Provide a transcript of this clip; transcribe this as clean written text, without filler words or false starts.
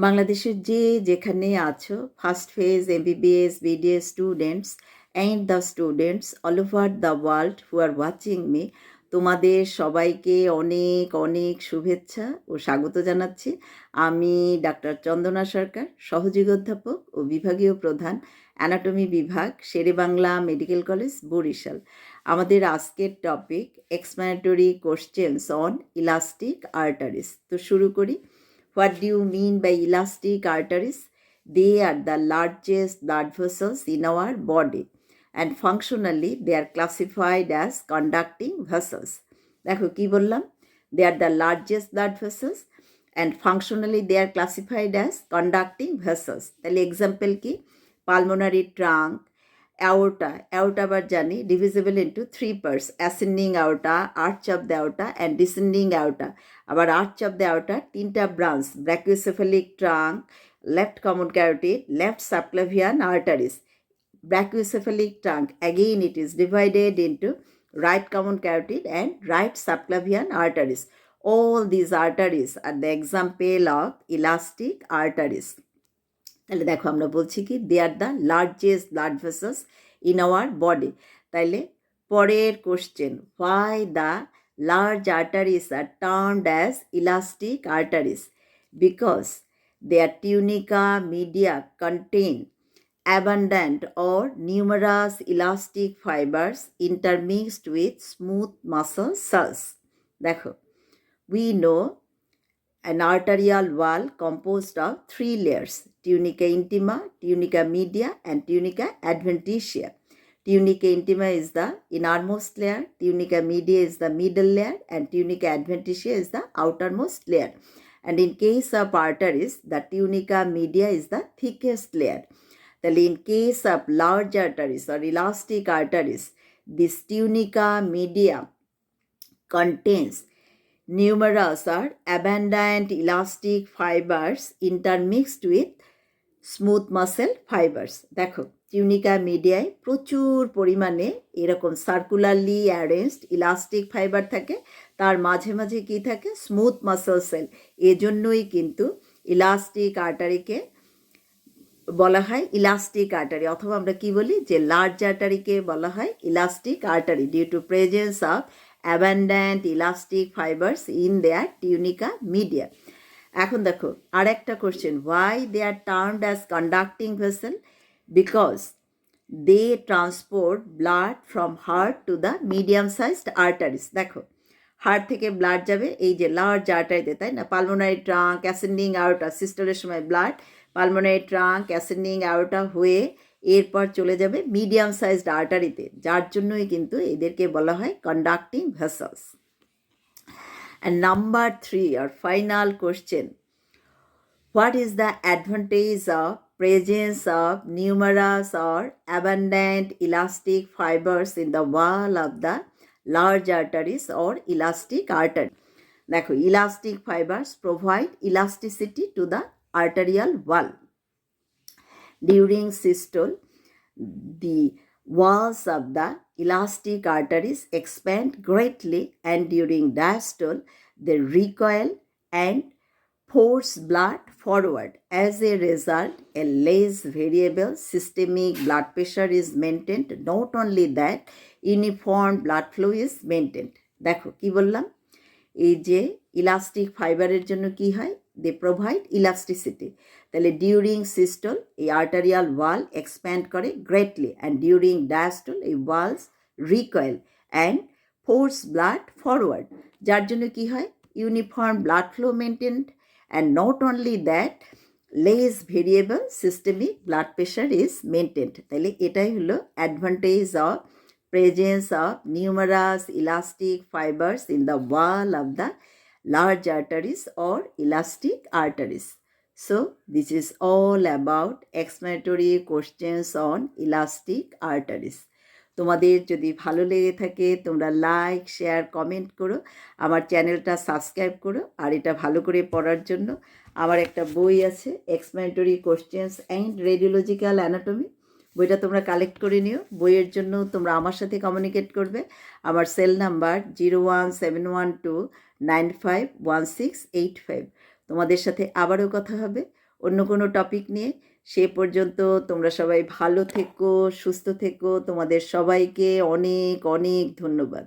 বাংলাদেশের যেখানে আছো, first phase MBBS BDS students and the students all over the world who are watching me, তোমাদের সবাইকে অনেক অনেক শুভেচ্ছা ও স্বাগত জানাচ্ছি। আমি ডাক্তার চন্দনা সরকার, সহযোগী অধ্যাপক ও বিভাগীয় প্রধান, অ্যানাটমি বিভাগ, শেরেবাংলা মেডিকেল কলেজ, বরিশাল। আমাদের আজকের topic explanatory questions on elastic arteries. তো শুরু করি। What do you mean by elastic arteries? They are the largest blood vessels in our body, and functionally they are classified as conducting vessels. দেখো কি বললাম, they are the largest blood vessels and functionally they are classified as conducting vessels. তাহলে example কি? Pulmonary trunk, aorta আবার জানি divisible into three parts: ascending aorta, arch of the aorta and descending aorta. আবার arch of the aorta তিনটা branch: brachiocephalic trunk, left common carotid, left subclavian arteries. Brachiocephalic trunk, again it is divided into right common carotid and right subclavian arteries. All these arteries are the example of elastic arteries. তাহলে দেখো আমরা বলছি কি, they are the largest blood vessels in our body. তাইলে পরের question, why the large arteries are termed as elastic arteries? Because their tunica media contain abundant or numerous elastic fibers intermixed with smooth muscle cells. দেখো, we know an arterial wall composed of three layers: tunica intima, tunica media and tunica adventitia. Tunica intima is the innermost layer, tunica media is the middle layer and tunica adventitia is the outermost layer. And in case of arteries, the tunica media is the thickest layer. In case of large arteries or elastic arteries, this tunica media contains numerous or abundant elastic fibers intermixed with smooth muscle fibers. দেখো, tunica মিডিয়ায় প্রচুর পরিমাণে এরকম circularly arranged elastic fibre থাকে, তার মাঝে মাঝে কি থাকে? Smooth muscle cell. এজন্যই কিন্তু ইলাস্টিক আর্টারিকে বলা হয় ইলাস্টিক আর্টারি, অথবা আমরা কি বলি যে লার্জ আর্টারিকে বলা হয় elastic artery, due to presence of abundant elastic fibers in their tunica media. এখন দেখো আর একটা question, why they are termed as conducting vessel? Because they transport blood from heart to the medium sized arteries. দেখো, heart থেকে blood যাবে এই যে large আর্টারিতে, তাই না? পালমোনারি ট্রাঙ্ক, অ্যাসেন্ডিং আওরটা, সিস্টোলের সময় ব্লাড পালমোনারি ট্রাঙ্ক, অ্যাসেন্ডিং আওরটা হয়ে এরপর চলে যাবে মিডিয়াম সাইজড আর্টারিতে, যার জন্যই কিন্তু এদেরকে বলা হয় conducting vessels. And number 3 or final question, what is the advantage of presence of numerous or abundant elastic fibers in the wall of the large arteries or elastic artery? দেখো, elastic fibers provide elasticity to the arterial wall. During systole, the walls of the elastic arteries expand greatly, and during diastole, they recoil and force blood forward. As a result, a less variable systemic blood pressure is maintained. Not only that, uniform blood flow is maintained. দেখো কি বললাম, এই যে elastic ফাইবারের জন্য কি হয়? They provide elasticity. তাহলে ডিউরিং সিস্টল এই আর্টারিয়াল ওয়াল এক্সপ্যান্ড করে গ্রেটলি, অ্যান্ড ডিউরিং ডায়াস্টল এই walls recoil and force blood forward, যার জন্য কি হয়? Uniform blood flow maintained, and not only that, less variable systemic blood pressure is maintained. তাহলে এটাই হলো advantage of presence of numerous elastic fibers in the wall of the large arteries or elastic arteries. So this is all about explanatory questions on elastic arteries. তোমাদের যদি ভালো লেগে থাকে তোমরা like, share, comment করো, আমার চ্যানেলটা সাবস্ক্রাইব করো। আর এটা ভালো করে পড়ার জন্য আমার একটা বই আছে, explanatory questions and radiological anatomy. বইটা তোমরা কালেক্ট করে নিও। বইয়ের জন্য তোমরা আমার সাথে কমিউনিকেট করবে। আমার সেল নাম্বার 01712951685। তোমাদের সাথে আবারও কথা হবে। অন্য কোনো টপিক নিয়ে। সে পর্যন্ত তোমরা সবাই ভালো থেকো, সুস্থ থেকো। তোমাদের সবাইকে অনেক অনেক ধন্যবাদ।